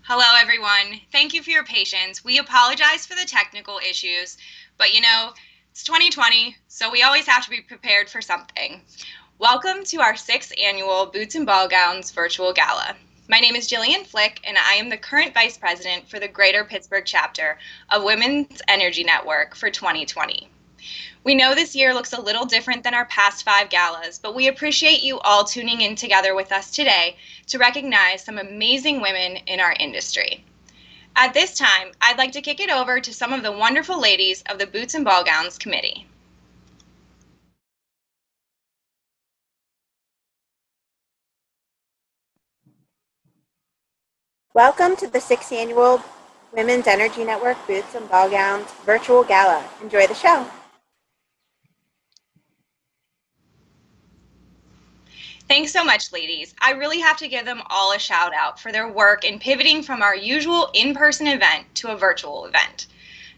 Hello, everyone. Thank you for your patience. We apologize for the technical issues, but it's 2020, so we always have to be prepared for something. Welcome to our 6th annual Boots and Ball Gowns virtual gala. My name is Jillian Flick, and I am the current Vice President for the Greater Pittsburgh chapter of Women's Energy Network for 2020. We know this year looks a little different than our past 5 galas, but we appreciate you all tuning in together with us today to recognize some amazing women in our industry. At this time, I'd like to kick it over to some of the wonderful ladies of the Boots and Ball Gowns Committee. Welcome to the 6th annual Women's Energy Network Boots and Ball Gowns virtual gala. Enjoy the show. Thanks so much, ladies. I really have to give them all a shout out for their work in pivoting from our usual in-person event to a virtual event.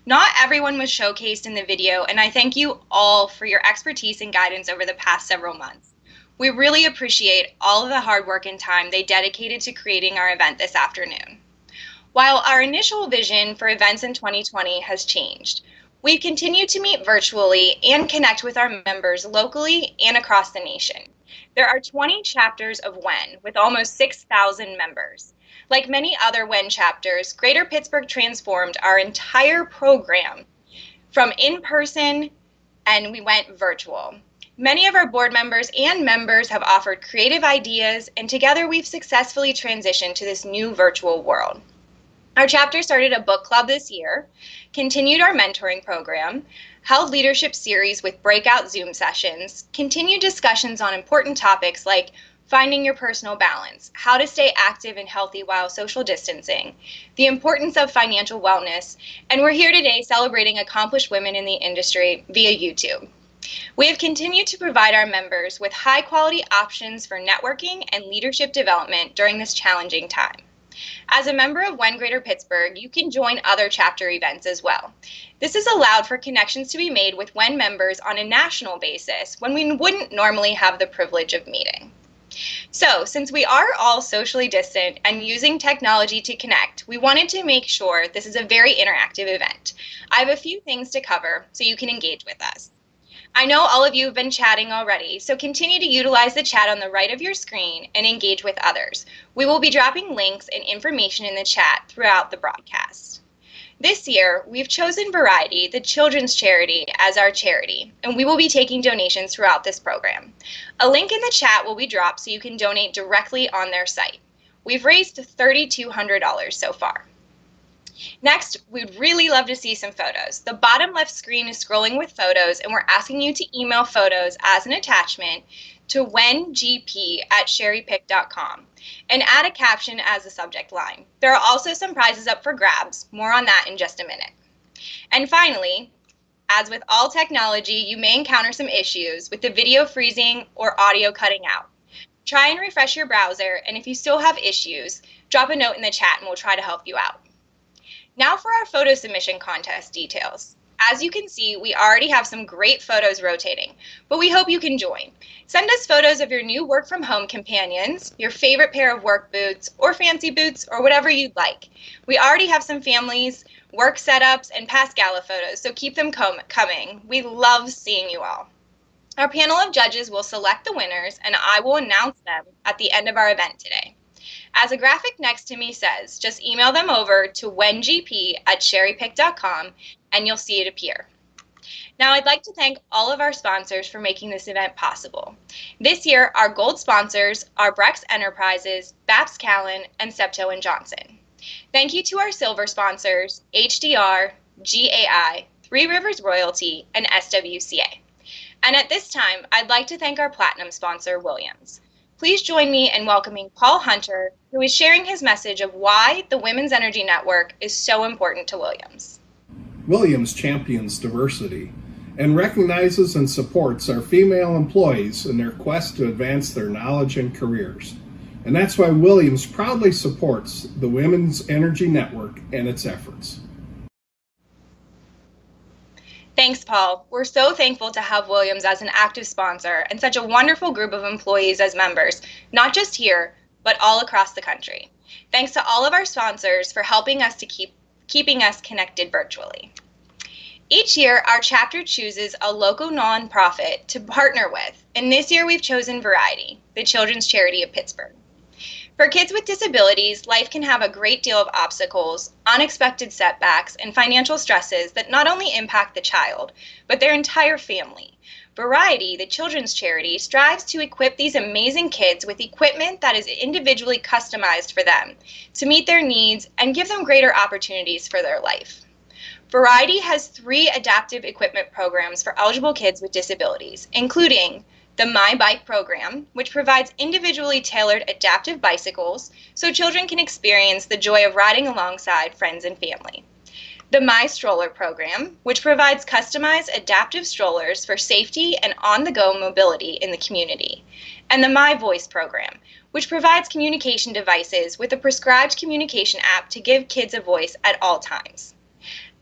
Not everyone was showcased in the video, and I thank you all for your expertise and guidance over the past several months. We really appreciate all of the hard work and time they dedicated to creating our event this afternoon. While our initial vision for events in 2020 has changed, we've continued to meet virtually and connect with our members locally and across the nation. There are 20 chapters of WEN with almost 6,000 members. Like many other WEN chapters, Greater Pittsburgh transformed our entire program from in-person and we went virtual. Many of our board members and members have offered creative ideas, and together we've successfully transitioned to this new virtual world. Our chapter started a book club this year, continued our mentoring program, held leadership series with breakout Zoom sessions, continued discussions on important topics like finding your personal balance, how to stay active and healthy while social distancing, the importance of financial wellness, and we're here today celebrating accomplished women in the industry via YouTube. We have continued to provide our members with high-quality options for networking and leadership development during this challenging time. As a member of WEN Greater Pittsburgh, you can join other chapter events as well. This has allowed for connections to be made with WEN members on a national basis when we wouldn't normally have the privilege of meeting. So, since we are all socially distant and using technology to connect, we wanted to make sure this is a very interactive event. I have a few things to cover so you can engage with us. I know all of you have been chatting already, so continue to utilize the chat on the right of your screen and engage with others. We will be dropping links and information in the chat throughout the broadcast. This year, we've chosen Variety, the children's charity, as our charity, and we will be taking donations throughout this program. A link in the chat will be dropped so you can donate directly on their site. We've raised $3,200 so far. Next, we'd really love to see some photos. The bottom left screen is scrolling with photos, and we're asking you to email photos as an attachment to wengp@sherrypick.com and add a caption as a subject line. There are also some prizes up for grabs. More on that in just a minute. And finally, as with all technology, you may encounter some issues with the video freezing or audio cutting out. Try and refresh your browser, and if you still have issues, drop a note in the chat and we'll try to help you out. Now for our photo submission contest details. As you can see, we already have some great photos rotating, but we hope you can join. Send us photos of your new work from home companions, your favorite pair of work boots, or fancy boots, or whatever you'd like. We already have some families, work setups, and past gala photos, so keep them coming. We love seeing you all. Our panel of judges will select the winners, and I will announce them at the end of our event today. As a graphic next to me says, just email them over to wengp@sherrypick.com and you'll see it appear. Now I'd like to thank all of our sponsors for making this event possible. This year, our gold sponsors are Brex Enterprises, Babs Callen, and Septo & Johnson. Thank you to our silver sponsors, HDR, GAI, Three Rivers Royalty, and SWCA. And at this time, I'd like to thank our platinum sponsor, Williams. Please join me in welcoming Paul Hunter, who is sharing his message of why the Women's Energy Network is so important to Williams. Williams champions diversity and recognizes and supports our female employees in their quest to advance their knowledge and careers. And that's why Williams proudly supports the Women's Energy Network and its efforts. Thanks, Paul. We're so thankful to have Williams as an active sponsor and such a wonderful group of employees as members, not just here, but all across the country. Thanks to all of our sponsors for helping us to keeping us connected virtually. Each year, our chapter chooses a local nonprofit to partner with, and this year we've chosen Variety, the children's charity of Pittsburgh. For kids with disabilities, life can have a great deal of obstacles, unexpected setbacks, and financial stresses that not only impact the child, but their entire family. Variety, the children's charity, strives to equip these amazing kids with equipment that is individually customized for them to meet their needs and give them greater opportunities for their life. Variety has 3 adaptive equipment programs for eligible kids with disabilities, including the My Bike program, which provides individually tailored adaptive bicycles so children can experience the joy of riding alongside friends and family. The My Stroller program, which provides customized adaptive strollers for safety and on-the-go mobility in the community. And the My Voice program, which provides communication devices with a prescribed communication app to give kids a voice at all times.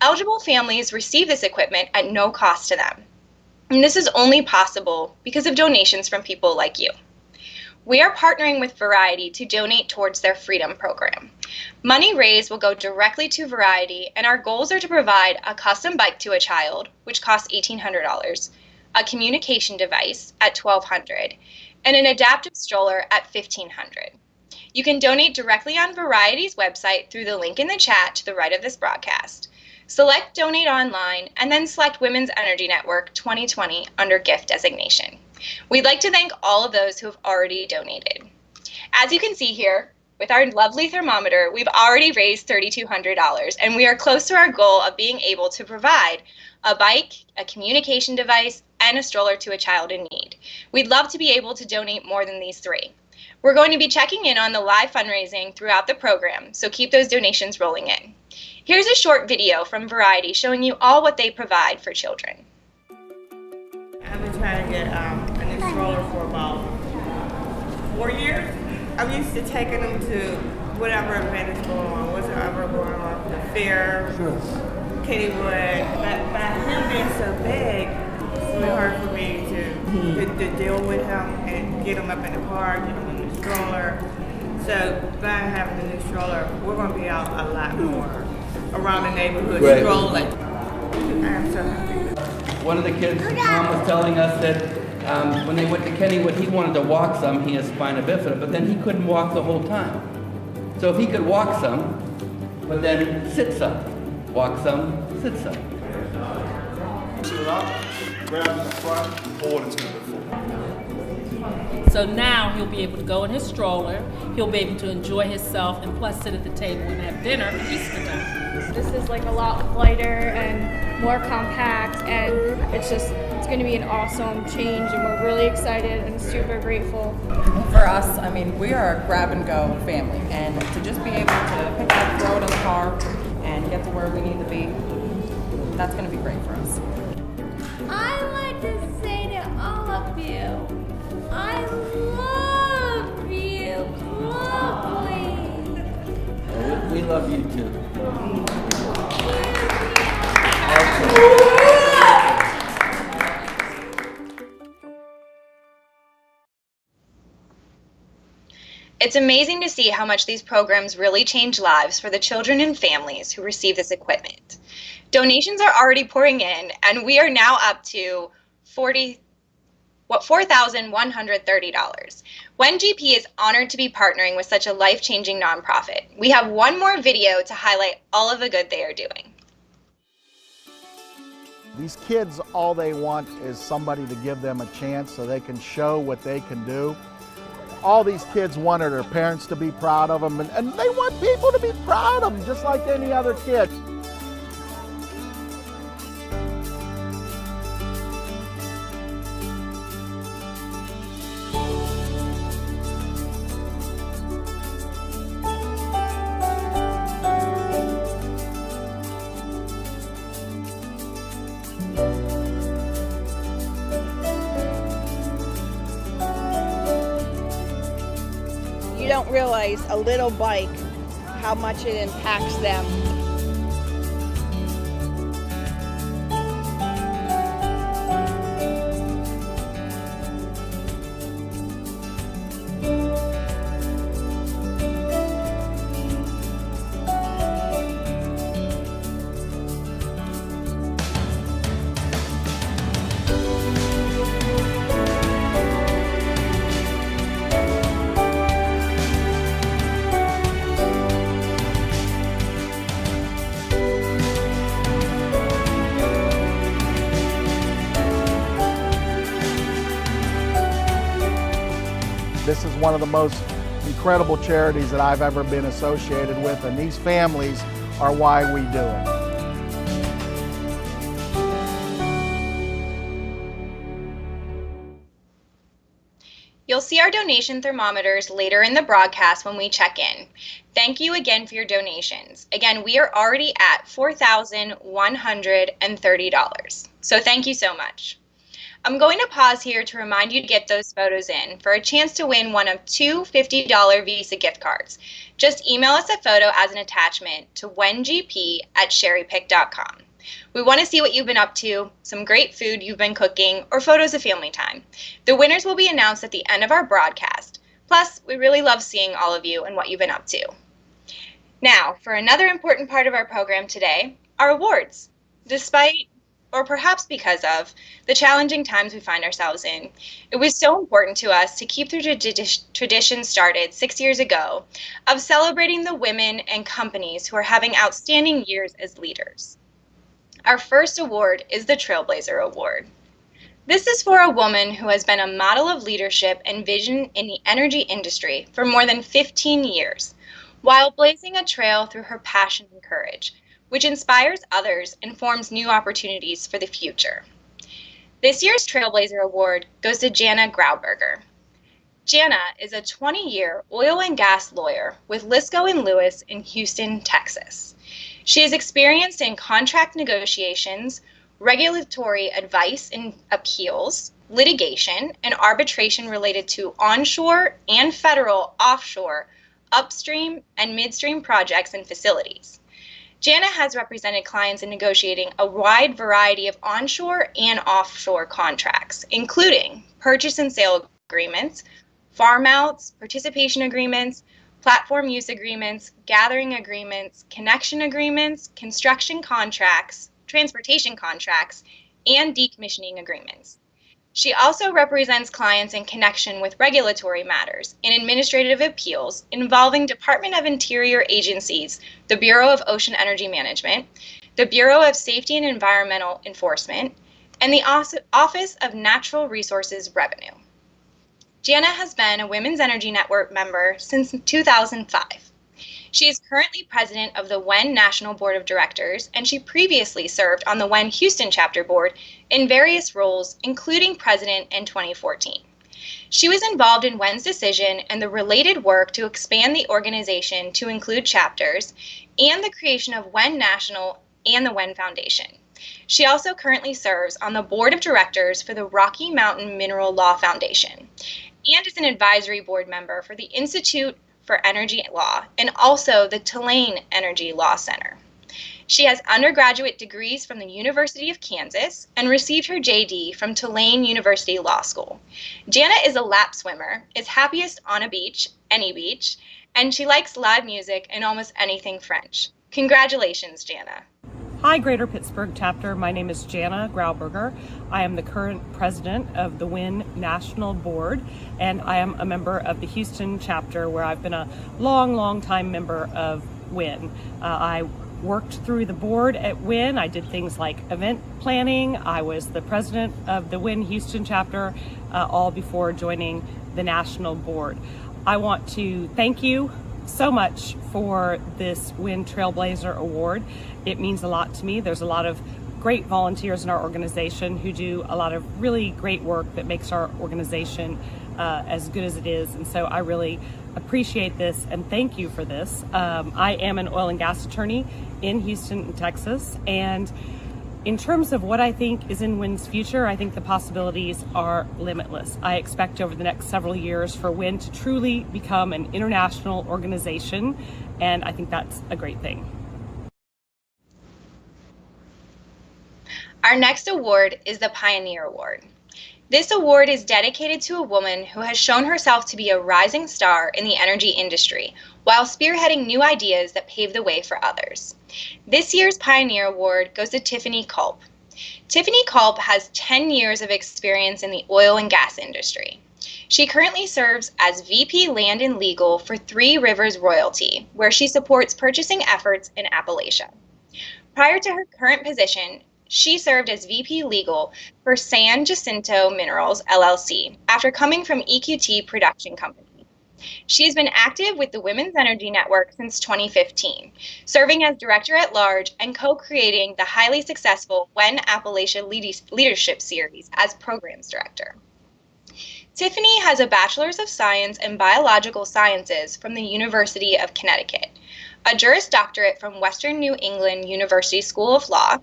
Eligible families receive this equipment at no cost to them. And this is only possible because of donations from people like you. We are partnering with Variety to donate towards their Freedom program. Money raised will go directly to Variety, and our goals are to provide a custom bike to a child, which costs $1,800, a communication device at $1,200, and an adaptive stroller at $1,500. You can donate directly on Variety's website through the link in the chat to the right of this broadcast. Select Donate Online, and then select Women's Energy Network 2020 under Gift Designation. We'd like to thank all of those who have already donated. As you can see here, with our lovely thermometer, we've already raised $3,200, and we are close to our goal of being able to provide a bike, a communication device, and a stroller to a child in need. We'd love to be able to donate more than these 3. We're going to be checking in on the live fundraising throughout the program, so keep those donations rolling in. Here's a short video from Variety showing you all what they provide for children. I've been trying to get a new stroller for about 4 years. I'm used to taking them to whatever event is going on, whatever going on, the fair, Kennywood. But by him being so big, it's really hard for me to deal with him and get him up in the car, get him in the stroller. So by having the new stroller, we're going to be out a lot more around the neighborhood strolling. I'm so happy. One of the kids' mom was telling us that when they went to Kennywood, he wanted to walk some. He has spina bifida, but then he couldn't walk the whole time. So if he could walk some, but then sit some, walk some, sit some. Sit it up, grab the front, hold it to the floor. So now he'll be able to go in his stroller, he'll be able to enjoy himself, and plus sit at the table and have dinner at Easter time. This is like a lot lighter and more compact, and it's going to be an awesome change, and we're really excited and super grateful. For us, I mean, we are a grab and go family, and to just be able to pick it up, throw it in the car, and get to where we need to be, that's going to be great for us. I like to say to all of you, I love you, Chloe. We love you too. It's amazing to see how much these programs really change lives for the children and families who receive this equipment. Donations are already pouring in, and we are now up to $4,130. When GP is honored to be partnering with such a life-changing nonprofit. We have one more video to highlight all of the good they are doing. These kids, all they want is somebody to give them a chance so they can show what they can do. All these kids wanted their parents to be proud of them, and they want people to be proud of them just like any other kid. You don't realize a little bike, how much it impacts them. This is one of the most incredible charities that I've ever been associated with, and these families are why we do it. You'll see our donation thermometers later in the broadcast when we check in. Thank you again for your donations. Again, we are already at $4,130. So thank you so much. I'm going to pause here to remind you to get those photos in for a chance to win one of two $50 Visa gift cards. Just email us a photo as an attachment to wengp@sherrypick.com. We want to see what you've been up to, some great food you've been cooking, or photos of family time. The winners will be announced at the end of our broadcast. Plus, we really love seeing all of you and what you've been up to. Now, for another important part of our program today, our awards. Despite, or perhaps because of, the challenging times we find ourselves in, it was so important to us to keep the tradition started 6 years ago of celebrating the women and companies who are having outstanding years as leaders. Our first award is the Trailblazer Award. This is for a woman who has been a model of leadership and vision in the energy industry for more than 15 years, while blazing a trail through her passion and courage, which inspires others and forms new opportunities for the future. This year's Trailblazer Award goes to Jana Grauberger. Jana is a 20-year oil and gas lawyer with Lisco & Lewis in Houston, Texas. She is experienced in contract negotiations, regulatory advice and appeals, litigation, and arbitration related to onshore and federal offshore, upstream, and midstream projects and facilities. Jana has represented clients in negotiating a wide variety of onshore and offshore contracts, including purchase and sale agreements, farm outs, participation agreements, platform use agreements, gathering agreements, connection agreements, construction contracts, transportation contracts, and decommissioning agreements. She also represents clients in connection with regulatory matters and administrative appeals involving Department of Interior agencies, the Bureau of Ocean Energy Management, the Bureau of Safety and Environmental Enforcement, and the Office of Natural Resources Revenue. Jana has been a Women's Energy Network member since 2005. She is currently president of the WEN National Board of Directors, and she previously served on the WEN Houston Chapter Board in various roles, including president in 2014. She was involved in WEN's decision and the related work to expand the organization to include chapters and the creation of WEN National and the WEN Foundation. She also currently serves on the board of directors for the Rocky Mountain Mineral Law Foundation and is an advisory board member for the Institute for Energy Law and also the Tulane Energy Law Center. She has undergraduate degrees from the University of Kansas and received her JD from Tulane University Law School. Jana is a lap swimmer, is happiest on a beach, any beach, and she likes live music and almost anything French. Congratulations, Jana. Hi, Greater Pittsburgh Chapter. My name is Jana Grauberger. I am the current president of the WEN National Board, and I am a member of the Houston Chapter, where I've been a long time member of WEN. I worked through the board at WEN. I did things like event planning. I was the president of the WEN Houston Chapter, all before joining the National Board. I want to thank you so much for this WEN Trailblazer Award. It means a lot to me. There's a lot of great volunteers in our organization who do a lot of really great work that makes our organization as good as it is. And so I really appreciate this and thank you for this. I am an oil and gas attorney in Houston, Texas. And in terms of what I think is in WEN's future, I think the possibilities are limitless. I expect over the next several years for WEN to truly become an international organization, and I think that's a great thing. Our next award is the Pioneer Award. This award is dedicated to a woman who has shown herself to be a rising star in the energy industry while spearheading new ideas that pave the way for others. This year's Pioneer Award goes to Tiffany Culp. Tiffany Culp has 10 years of experience in the oil and gas industry. She currently serves as VP Land and Legal for Three Rivers Royalty, where she supports purchasing efforts in Appalachia. Prior to her current position, She served as VP Legal for San Jacinto Minerals, LLC, after coming from EQT Production Company. She has been active with the Women's Energy Network since 2015, serving as Director at Large and co-creating the highly successful WEN Appalachia Leadership Series as Programs Director. Tiffany has a Bachelor's of Science in Biological Sciences from the University of Connecticut, a Juris Doctorate from Western New England University School of Law,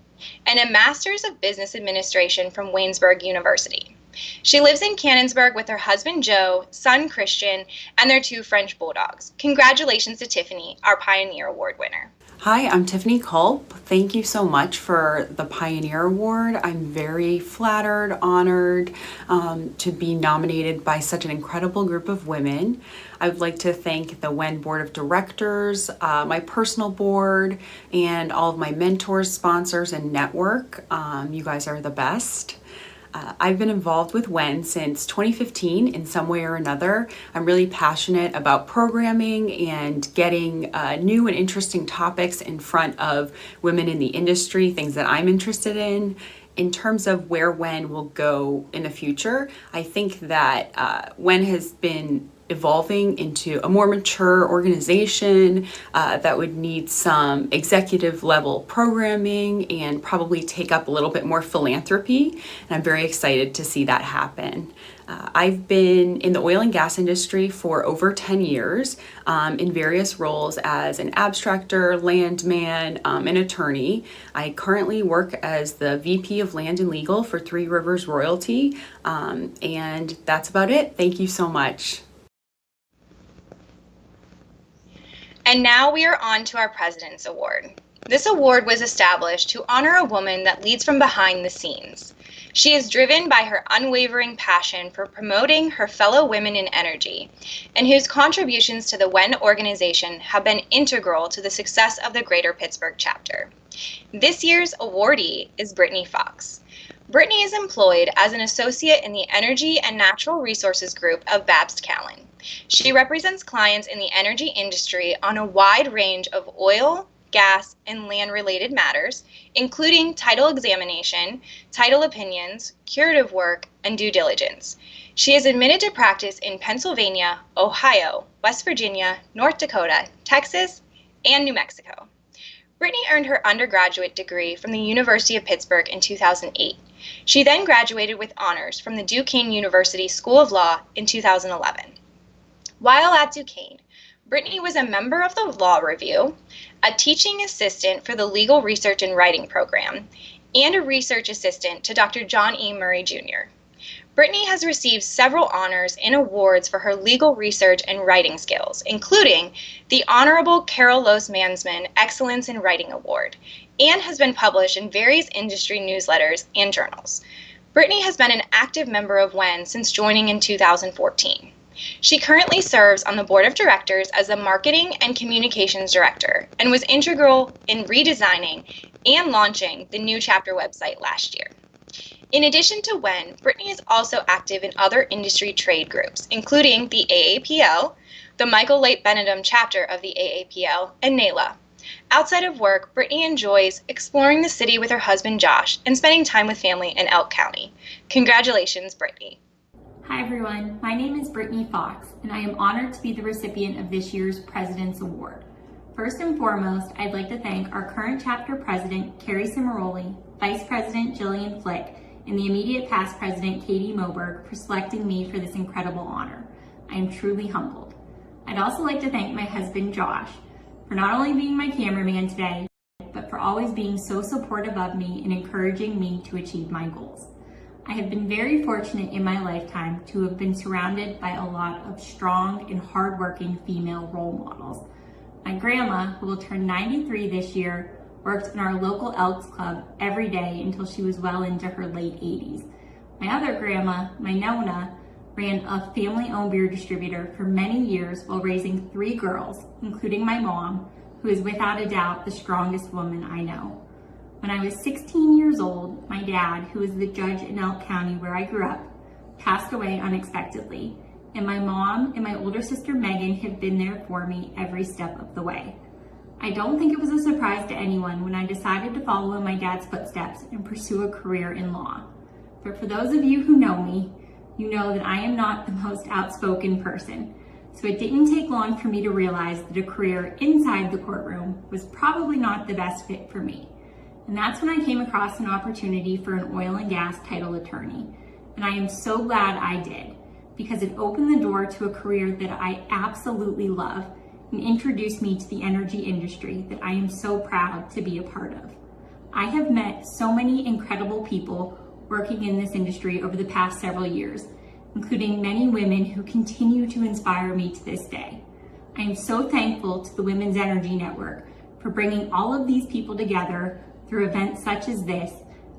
and a Master's of Business Administration from Waynesburg University. She lives in Canonsburg with her husband Joe, son Christian, and their 2 French bulldogs. Congratulations to Tiffany, our Pioneer Award winner. Hi, I'm Tiffany Culp. Thank you so much for the Pioneer Award. I'm very flattered, honored to be nominated by such an incredible group of women. I would like to thank the WEN Board of Directors, my personal board, and all of my mentors, sponsors, and network. You guys are the best. I've been involved with WEN since 2015 in some way or another. I'm really passionate about programming and getting new and interesting topics in front of women in the industry, things that I'm interested in. In terms of where WEN will go in the future, I think that WEN has been evolving into a more mature organization that would need some executive level programming and probably take up a little bit more philanthropy. And I'm very excited to see that happen. I've been in the oil and gas industry for over 10 years in various roles as an abstractor, landman, an attorney. I currently work as the VP of Land and Legal for Three Rivers Royalty. And that's about it. Thank you so much. And now we are on to our President's Award. This award was established to honor a woman that leads from behind the scenes. She is driven by her unwavering passion for promoting her fellow women in energy, and whose contributions to the WEN organization have been integral to the success of the Greater Pittsburgh chapter. This year's awardee is Brittany Fox. Brittany is employed as an associate in the Energy and Natural Resources Group of Babst Callen. She represents clients in the energy industry on a wide range of oil, gas, and land-related matters, including title examination, title opinions, curative work, and due diligence. She is admitted to practice in Pennsylvania, Ohio, West Virginia, North Dakota, Texas, and New Mexico. Brittany earned her undergraduate degree from the University of Pittsburgh in 2008. She then graduated with honors from the Duquesne University School of Law in 2011. While at Duquesne, Brittany was a member of the Law Review, a teaching assistant for the Legal Research and Writing Program, and a research assistant to Dr. John E. Murray Jr. Brittany has received several honors and awards for her legal research and writing skills, including the Honorable Carol Lose Mansman Excellence in Writing Award, and has been published in various industry newsletters and journals. Brittany has been an active member of WEN since joining in 2014. She currently serves on the board of directors as the Marketing and Communications Director and was integral in redesigning and launching the new chapter website last year. In addition to WEN, Brittany is also active in other industry trade groups, including the AAPL, the Michael Late Benedum chapter of the AAPL, and NALA. Outside of work, Brittany enjoys exploring the city with her husband Josh and spending time with family in Elk County. Congratulations, Brittany. Hi everyone, my name is Brittany Fox, and I am honored to be the recipient of this year's President's Award. First and foremost, I'd like to thank our current chapter president, Carrie Cimaroli, Vice President Jillian Flick, and the immediate past president, Katie Moberg, for selecting me for this incredible honor. I am truly humbled. I'd also like to thank my husband, Josh, for not only being my cameraman today, but for always being so supportive of me and encouraging me to achieve my goals. I have been very fortunate in my lifetime to have been surrounded by a lot of strong and hardworking female role models. My grandma, who will turn 93 this year, worked in our local Elks Club every day until she was well into her late 80s. My other grandma, my Nona, ran a family-owned beer distributor for many years while raising 3 girls, including my mom, who is without a doubt the strongest woman I know. When I was 16 years old, my dad, who was the judge in Elk County where I grew up, passed away unexpectedly, and my mom and my older sister Megan have been there for me every step of the way. I don't think it was a surprise to anyone when I decided to follow in my dad's footsteps and pursue a career in law. But for those of you who know me, you know that I am not the most outspoken person. So it didn't take long for me to realize that a career inside the courtroom was probably not the best fit for me. And that's when I came across an opportunity for an oil and gas title attorney. And I am so glad I did, because it opened the door to a career that I absolutely love and introduced me to the energy industry that I am so proud to be a part of. I have met so many incredible people working in this industry over the past several years, including many women who continue to inspire me to this day. I am so thankful to the Women's Energy Network for bringing all of these people together through events such as this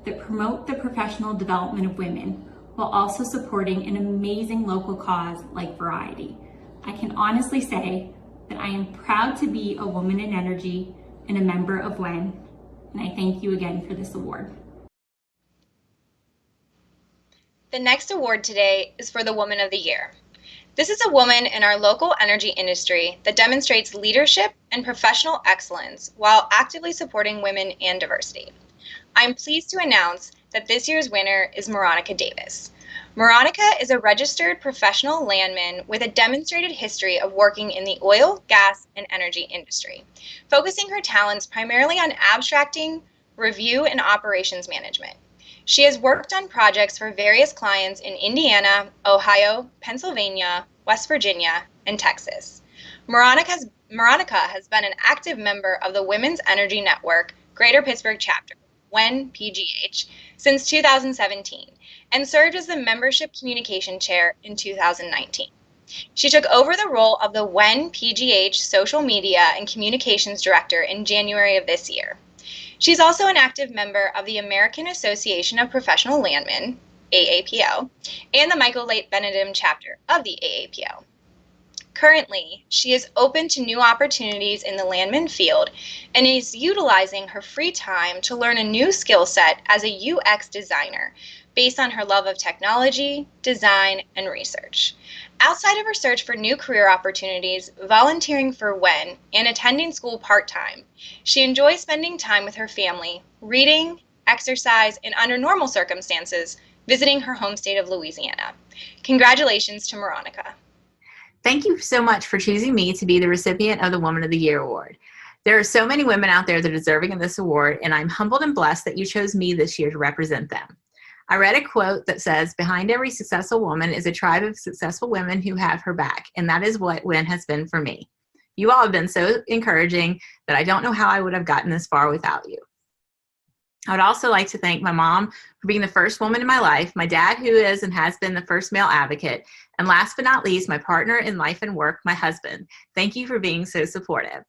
that promote the professional development of women while also supporting an amazing local cause like Variety. I can honestly say that I am proud to be a woman in energy and a member of WEN, and I thank you again for this award. The next award today is for the Woman of the Year. This is a woman in our local energy industry that demonstrates leadership and professional excellence while actively supporting women and diversity. I'm pleased to announce that this year's winner is Veronica Davis. Veronica is a registered professional landman with a demonstrated history of working in the oil, gas, and energy industry, focusing her talents primarily on abstracting, review, and operations management. She has worked on projects for various clients in Indiana, Ohio, Pennsylvania, West Virginia, and Texas. Veronica has been an active member of the Women's Energy Network Greater Pittsburgh chapter, WEN PGH, since 2017, and served as the Membership Communication Chair in 2019. She took over the role of the WEN PGH Social Media and Communications Director in January of this year. She's also an active member of the American Association of Professional Landmen, AAPL, and the Michael Late Benedum chapter of the AAPL. Currently, she is open to new opportunities in the landman field and is utilizing her free time to learn a new skill set as a UX designer based on her love of technology, design, and research. Outside of her search for new career opportunities, volunteering for WEN, and attending school part-time, she enjoys spending time with her family, reading, exercise, and under normal circumstances, visiting her home state of Louisiana. Congratulations to Veronica. Thank you so much for choosing me to be the recipient of the Woman of the Year Award. There are so many women out there that are deserving of this award, and I'm humbled and blessed that you chose me this year to represent them. I read a quote that says, "Behind every successful woman is a tribe of successful women who have her back," and that is what WEN has been for me. You all have been so encouraging that I don't know how I would have gotten this far without you. I would also like to thank my mom for being the first woman in my life, my dad who is and has been the first male advocate, and last but not least, my partner in life and work, my husband. Thank you for being so supportive.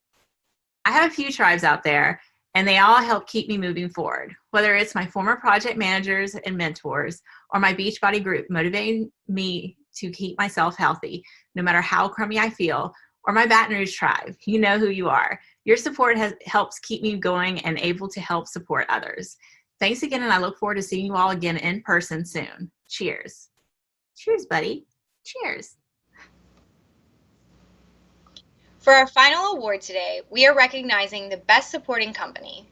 I have a few tribes out there, and they all help keep me moving forward, whether it's my former project managers and mentors or my Beachbody group motivating me to keep myself healthy, no matter how crummy I feel, or my Baton Rouge tribe. You know who you are. Your support helps keep me going and able to help support others. Thanks again, and I look forward to seeing you all again in person soon. Cheers. Cheers, buddy. Cheers. For our final award today, we are recognizing the Best Supporting Company.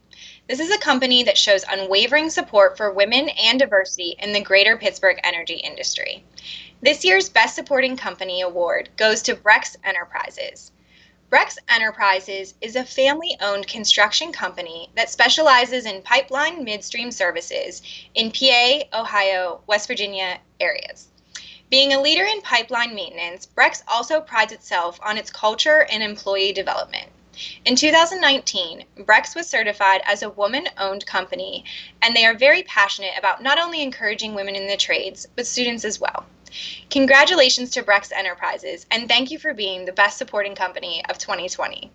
This is a company that shows unwavering support for women and diversity in the greater Pittsburgh energy industry. This year's Best Supporting Company award goes to Brex Enterprises. Brex Enterprises is a family-owned construction company that specializes in pipeline midstream services in PA, Ohio, West Virginia areas. Being a leader in pipeline maintenance, Brex also prides itself on its culture and employee development. In 2019, Brex was certified as a woman-owned company, and they are very passionate about not only encouraging women in the trades, but students as well. Congratulations to Brex Enterprises, and thank you for being the Best Supporting Company of 2020.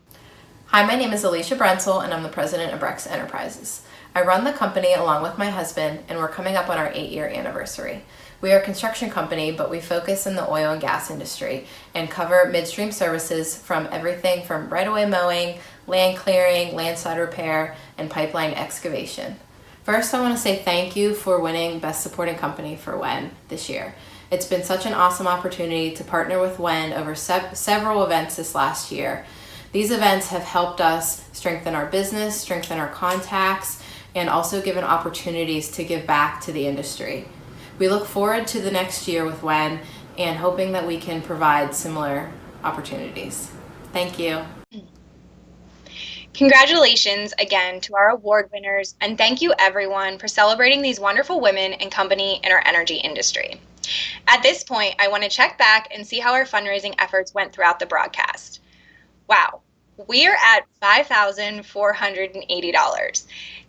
Hi, my name is Alicia Brenzel, and I'm the president of Brex Enterprises. I run the company along with my husband, and we're coming up on our 8-year anniversary. We are a construction company, but we focus in the oil and gas industry and cover midstream services from everything from right-of-way mowing, land clearing, landside repair, and pipeline excavation. First, I want to say thank you for winning Best Supporting Company for WEN this year. It's been such an awesome opportunity to partner with WEN over several events this last year. These events have helped us strengthen our business, strengthen our contacts, and also given opportunities to give back to the industry. We look forward to the next year with WEN and hoping that we can provide similar opportunities. Thank you. Congratulations again to our award winners, and thank you everyone for celebrating these wonderful women and company in our energy industry. At this point, I want to check back and see how our fundraising efforts went throughout the broadcast. Wow, we are at $5,480.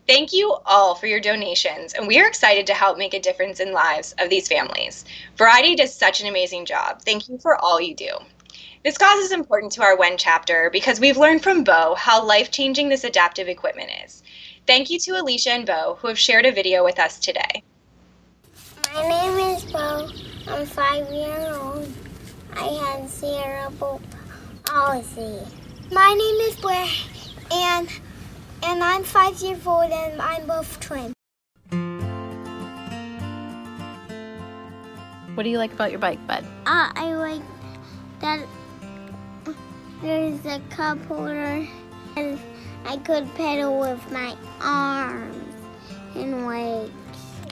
Thank you all for your donations, and we are excited to help make a difference in lives of these families. Variety does such an amazing job. Thank you for all you do. This cause is important to our WEN chapter because we've learned from Bo how life-changing this adaptive equipment is. Thank you to Alicia and Bo who have shared a video with us today. My name is Bo. I'm 5 years old. I have cerebral palsy. My name is Blair, and I'm 5 years old, and I'm both twins. What do you like about your bike, bud? I like that there's a cup holder, and I could pedal with my arms and legs.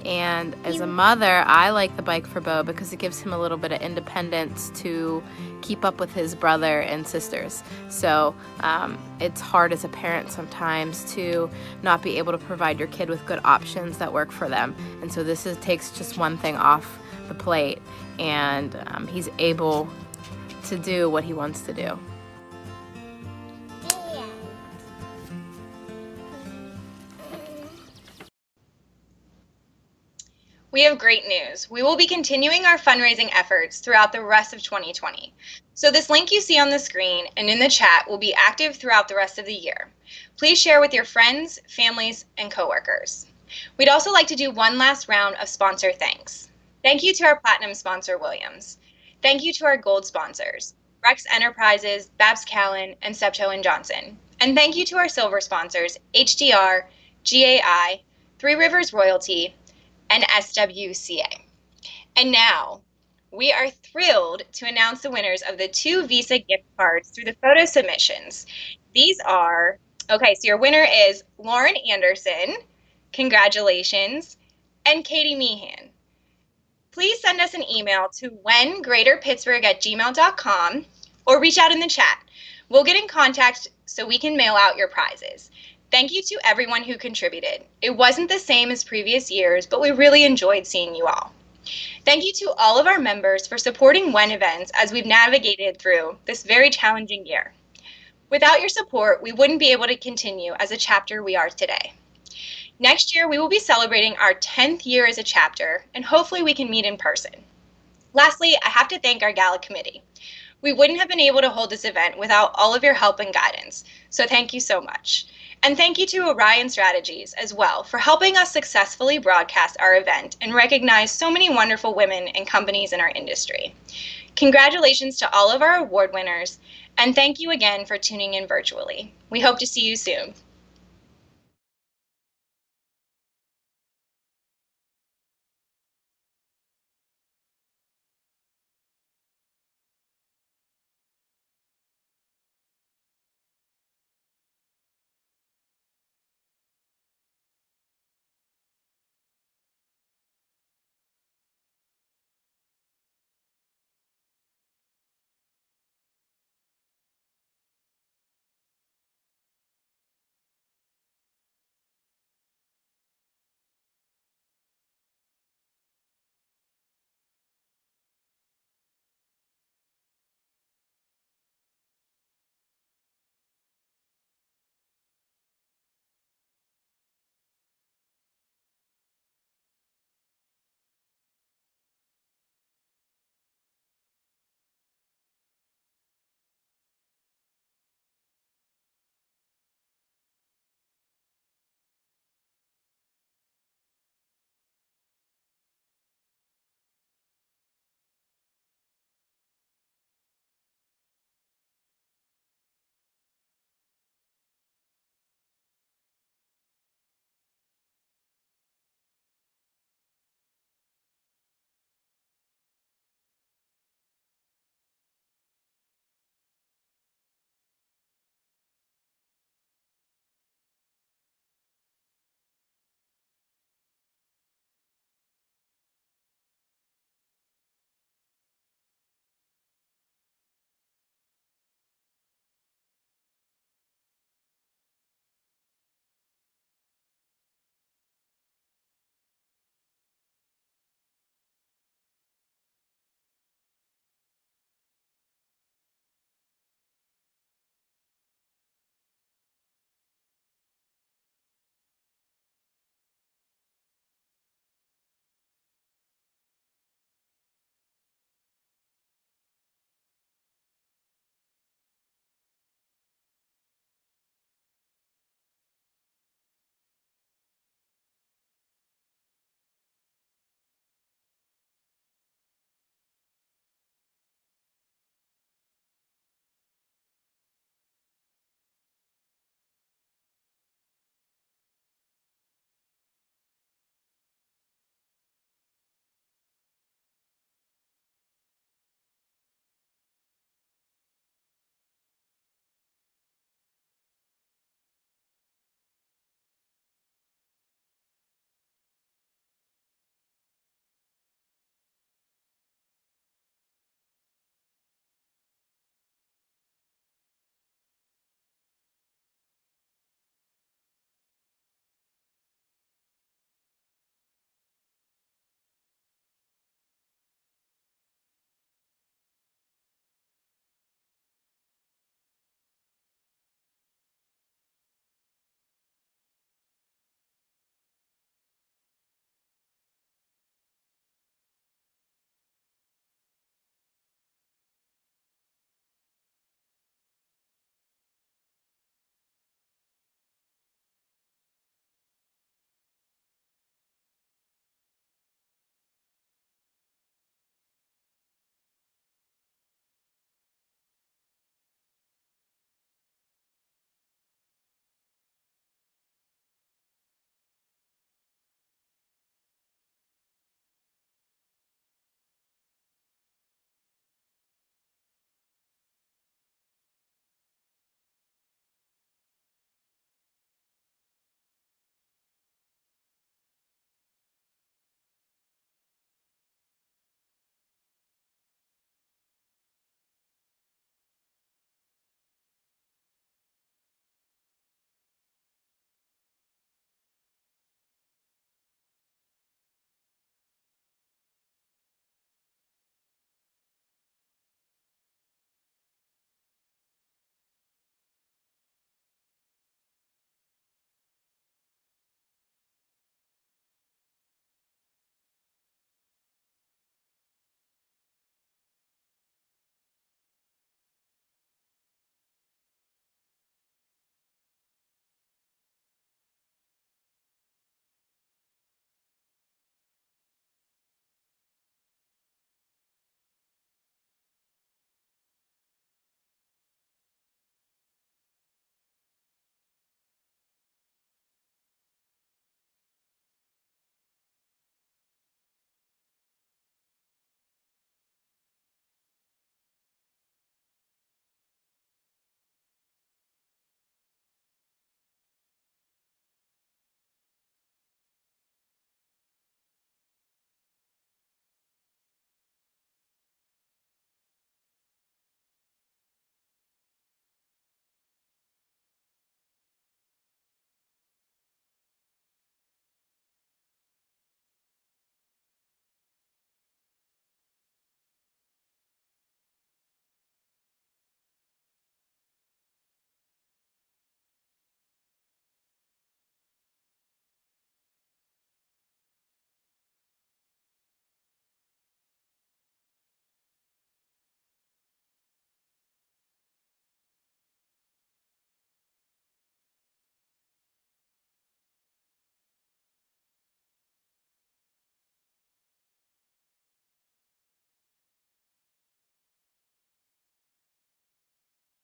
And as a mother, I like the bike for Bo because it gives him a little bit of independence to keep up with his brother and sisters. So it's hard as a parent sometimes to not be able to provide your kid with good options that work for them. And so takes just one thing off the plate, and he's able to do what he wants to do. We have great news. We will be continuing our fundraising efforts throughout the rest of 2020. So this link you see on the screen and in the chat will be active throughout the rest of the year. Please share with your friends, families, and coworkers. We'd also like to do one last round of sponsor thanks. Thank you to our platinum sponsor, Williams. Thank you to our gold sponsors, Brex Enterprises, Babs Callen, and Septo & Johnson. And thank you to our silver sponsors, HDR, GAI, Three Rivers Royalty, and SWCA. And now, we are thrilled to announce the winners of the 2 Visa gift cards through the photo submissions. These are, okay, so your winner is Lauren Anderson, congratulations, and Katie Meehan. Please send us an email to wengreaterpittsburgh@gmail.com or reach out in the chat. We'll get in contact so we can mail out your prizes. Thank you to everyone who contributed. It wasn't the same as previous years, but we really enjoyed seeing you all. Thank you to all of our members for supporting WEN events as we've navigated through this very challenging year. Without your support, we wouldn't be able to continue as a chapter we are today. Next year, we will be celebrating our 10th year as a chapter, and hopefully we can meet in person. Lastly, I have to thank our gala committee. We wouldn't have been able to hold this event without all of your help and guidance, so thank you so much. And thank you to Orion Strategies as well for helping us successfully broadcast our event and recognize so many wonderful women and companies in our industry. Congratulations to all of our award winners, and thank you again for tuning in virtually. We hope to see you soon.